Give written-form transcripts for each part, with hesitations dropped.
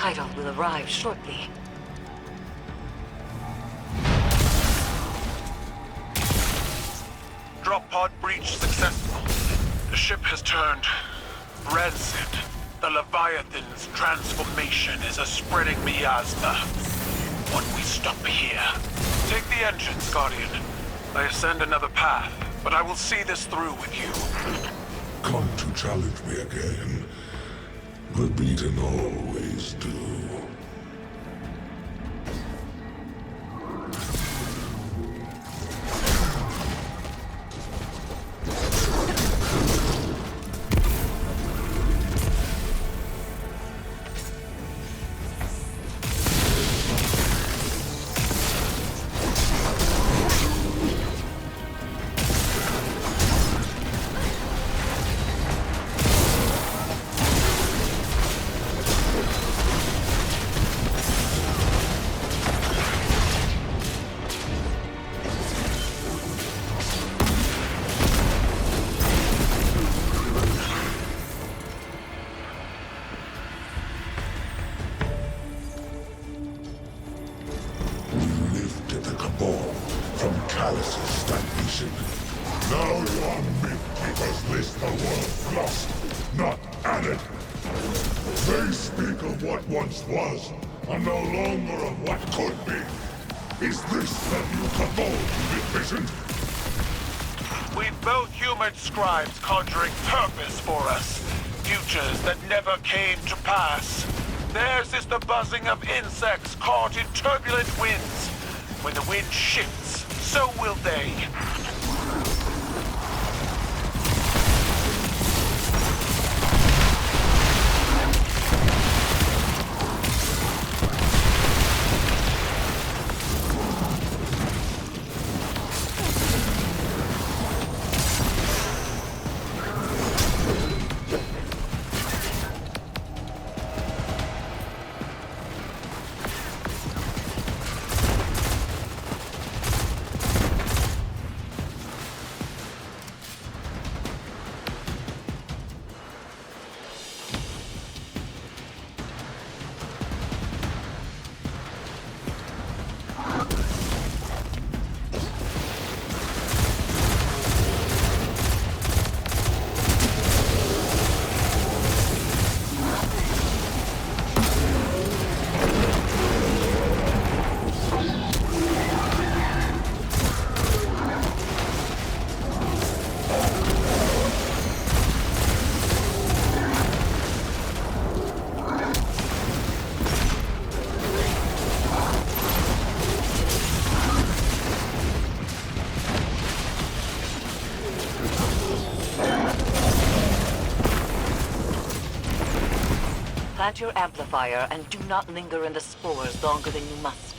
hideout will arrive shortly. Drop pod breach successful. The ship has turned rancid. The Leviathan's transformation is a spreading miasma. What we stop here? Take the engines, Guardian. I ascend another path, but I will see this through with you. Come to challenge me again. The beaten always do. From Calus' stagnation. Now you are meant because this the world lost, not added. They speak of what once was, and no longer of what could be. Is this the new cabal you envisioned? We've both human scribes conjuring purpose for us. Futures that never came to pass. Theirs is the buzzing of insects caught in turbulent winds. When the wind shifts, so will they. Plant your amplifier and do not linger in the spores longer than you must.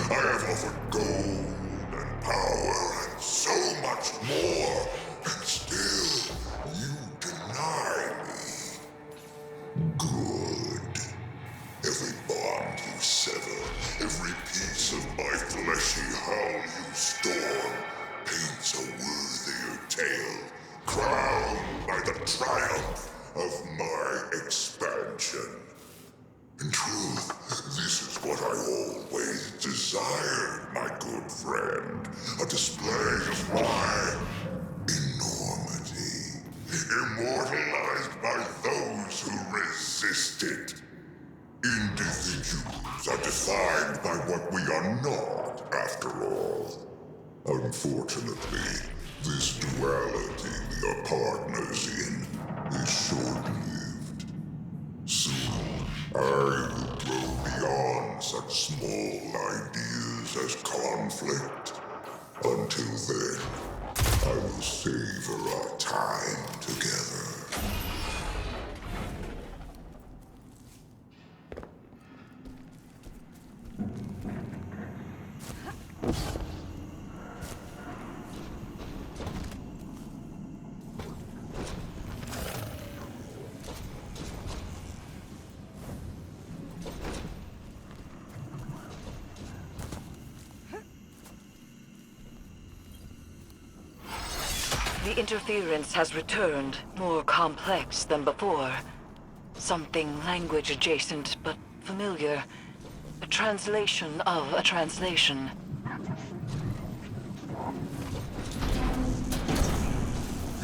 I have offered gold and power and so much more, and still you deny me. Good. Every bond you sever, every piece of my fleshy hull you storm, paints a worthier tale, crowned by the triumph of my expansion. In truth, this is what I always desired, my good friend. A display of my enormity, immortalized by those who resisted. Individuals are defined by what we are not, after all. Unfortunately, this duality we are partners in is short-lived. Soon, I will grow beyond such small ideas as conflict. Until then, I will savor our time together. The interference has returned, more complex than before. Something language adjacent, but familiar. A translation of a translation.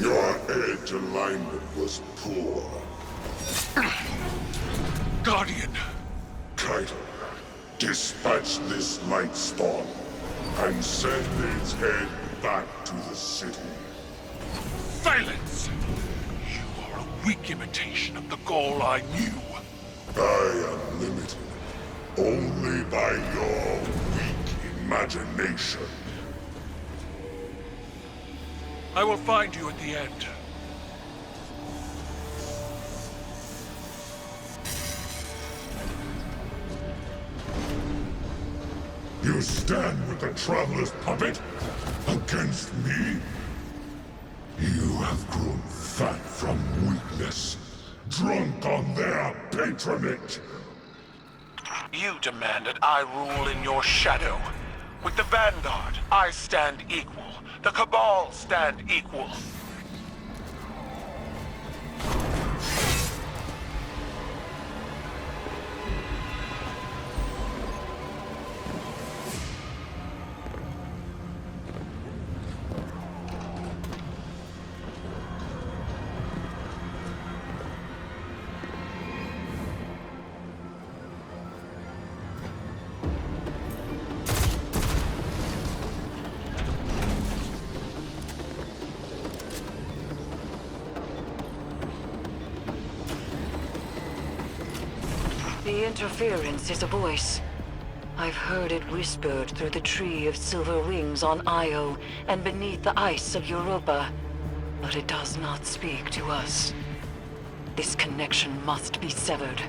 Your edge alignment was poor. Guardian! Kaido, dispatch this light spawn and send its head back to the city. Silence! You are a weak imitation of the Gaul I knew. I am limited only by your weak imagination. I will find you at the end. You stand with the Traveler's puppet against me? You have grown fat from weakness, drunk on their patronage. You demanded I rule in your shadow. With the Vanguard, I stand equal. The Cabal stand equal. The interference is a voice. I've heard it whispered through the tree of silver wings on Io and beneath the ice of Europa. But it does not speak to us. This connection must be severed.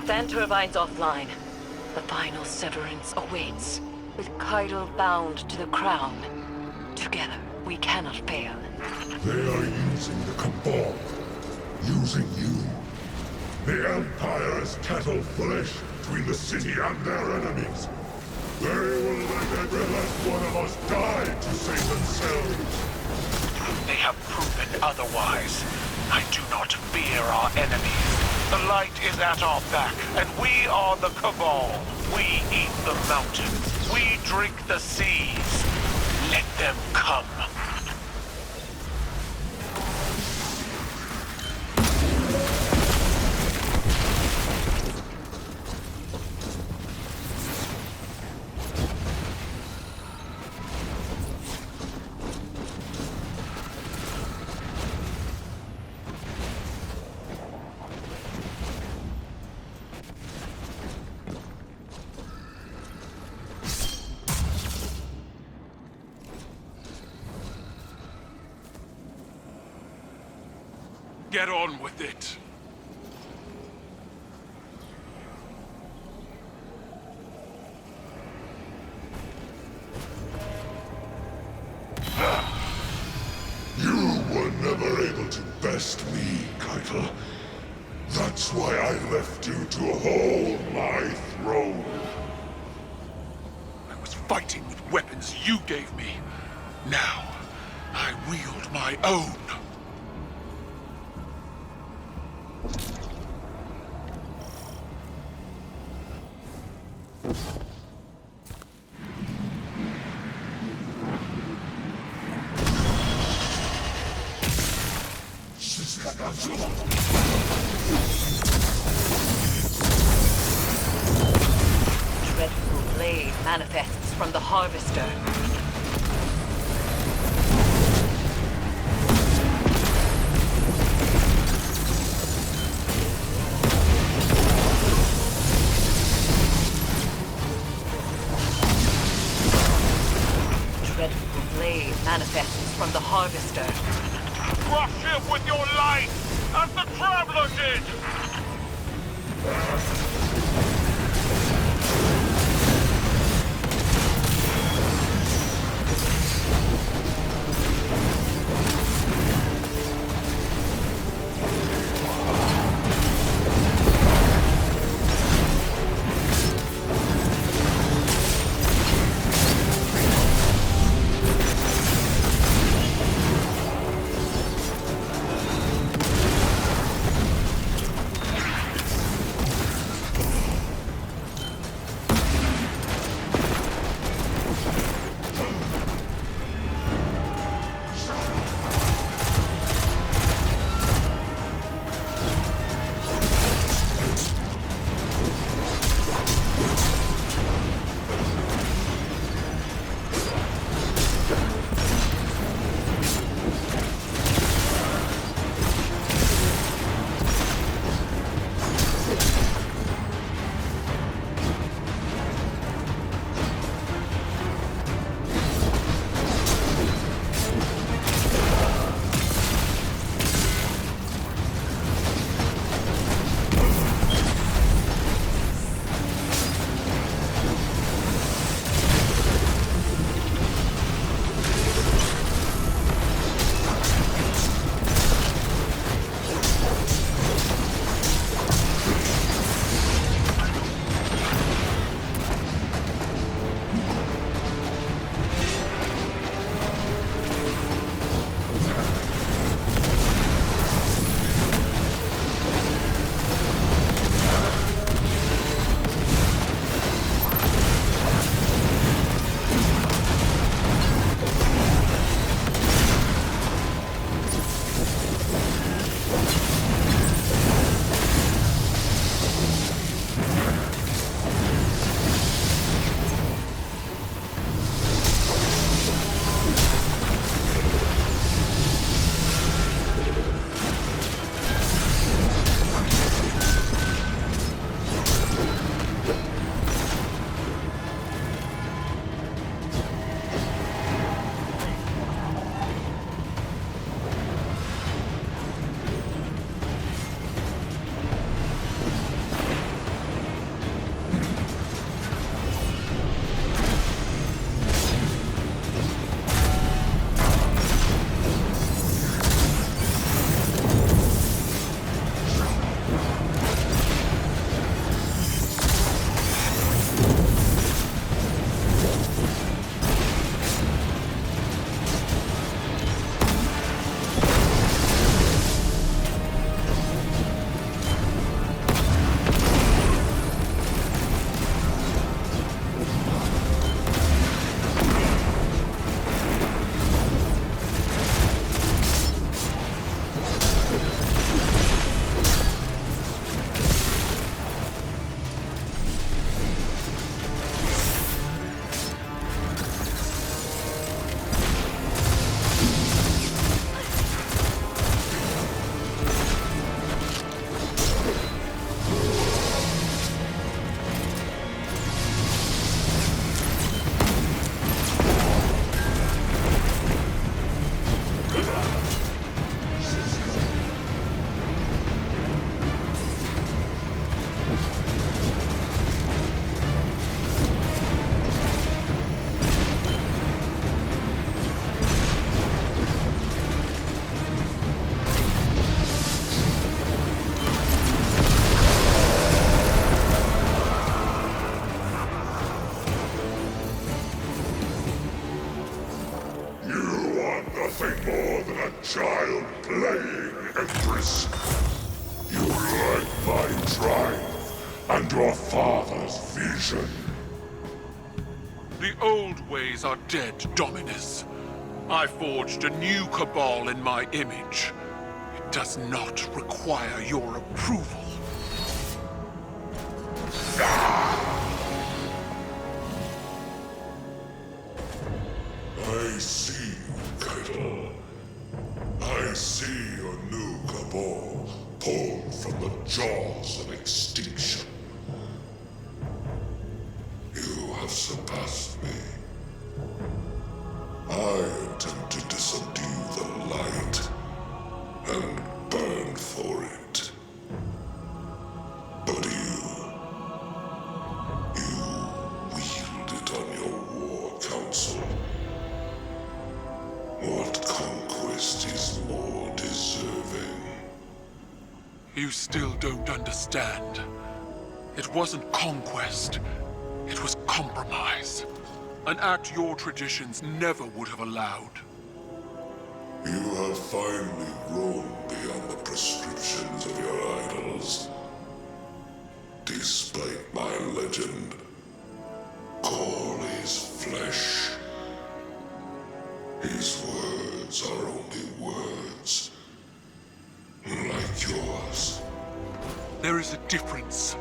Fan turbines offline. The final severance awaits. With Kaido bound to the crown. Together, we cannot fail. They are using the Cabal. Using you. The Empire is cattle flesh between the city and their enemies. They will let every last one of us die to save themselves. They have proven otherwise. I do not fear our enemies. The light is at our back, and we are the Cabal. We eat the mountains. We drink the seas. Let them come. Get on with it. You were never able to best me, Keitel. That's why I left you to hold my throne. I was fighting with weapons you gave me. Now, I wield my own. Dreadful blade manifests from the Harvester. Dreadful blade manifests from the Harvester. Crush him with your light, as the Traveler did! child playing, Empress. You lack my drive and your father's vision. The old ways are dead, Dominus. I forged a new cabal in my image. It does not require your approval. I see you, Keitel. I see your new cabal pulled from the jaws of extinction. You have surpassed me. I attempted to subdue the light and burned for it. But you wield it on your war council. What conquest is more deserving? You still don't understand. It wasn't conquest. It was compromise. An act your traditions never would have allowed. You have finally grown beyond the prescriptions of your idols. Despite my legend, Call is flesh. His words are only words. Like yours. There is a difference.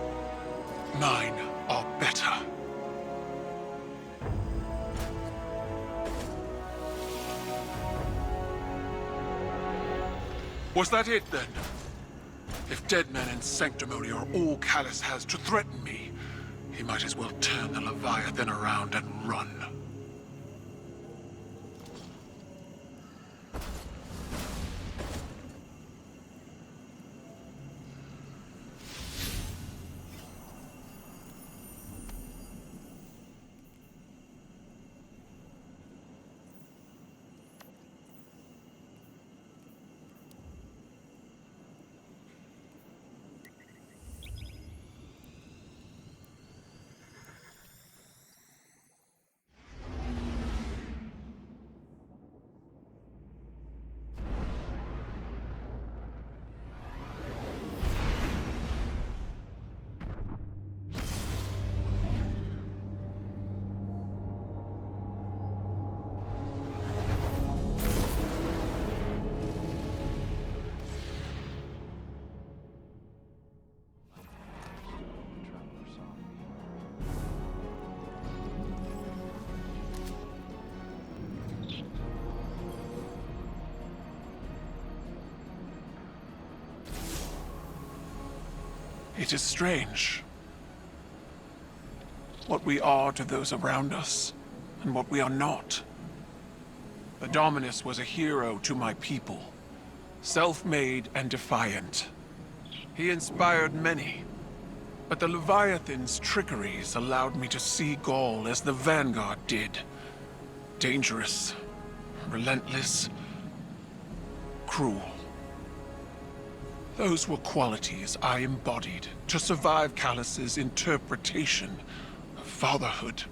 Mine are better. Was that it, then? If dead men and sanctimony are all Calus has to threaten me, he might as well turn the Leviathan around and run. It is strange. What we are to those around us, and what we are not. The Dominus was a hero to my people. Self-made and defiant. He inspired many. But the Leviathan's trickeries allowed me to see Gaul as the Vanguard did. Dangerous, relentless, cruel. Those were qualities I embodied to survive Calus's interpretation of fatherhood.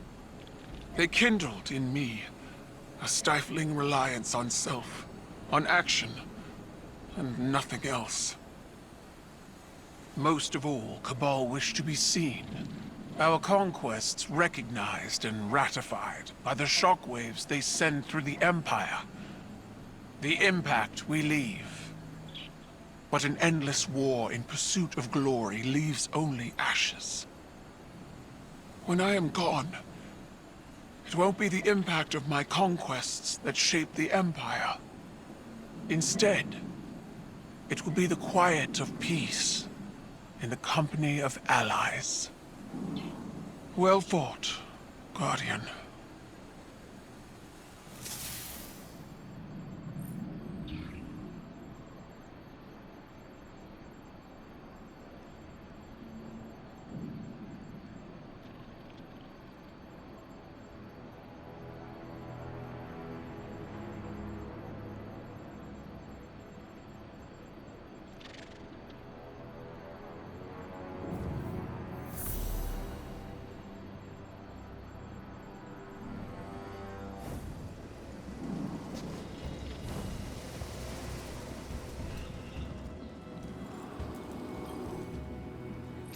They kindled in me a stifling reliance on self, on action, and nothing else. Most of all, Cabal wished to be seen. Our conquests recognized and ratified by the shockwaves they send through the Empire. The impact we leave. But an endless war in pursuit of glory leaves only ashes. When I am gone, it won't be the impact of my conquests that shape the Empire. Instead, it will be the quiet of peace in the company of allies. Well fought, Guardian.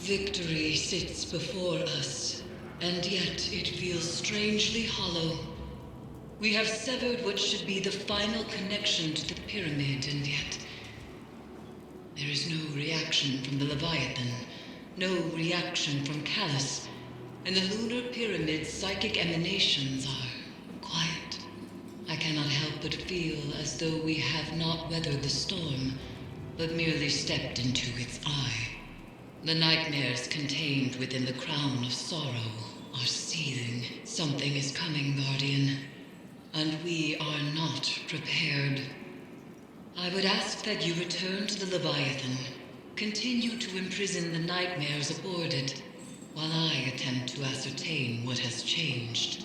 Victory sits before us, and yet it feels strangely hollow. We have severed what should be the final connection to the pyramid, and yet there is no reaction from the Leviathan, no reaction from Calus, and the lunar pyramid's psychic emanations are quiet. I cannot help but feel as though we have not weathered the storm, but merely stepped into its eye. The nightmares contained within the crown of sorrow are seething. Something is coming, Guardian, and we are not prepared. I would ask that you return to the Leviathan, continue to imprison the nightmares aboard it, while I attempt to ascertain what has changed.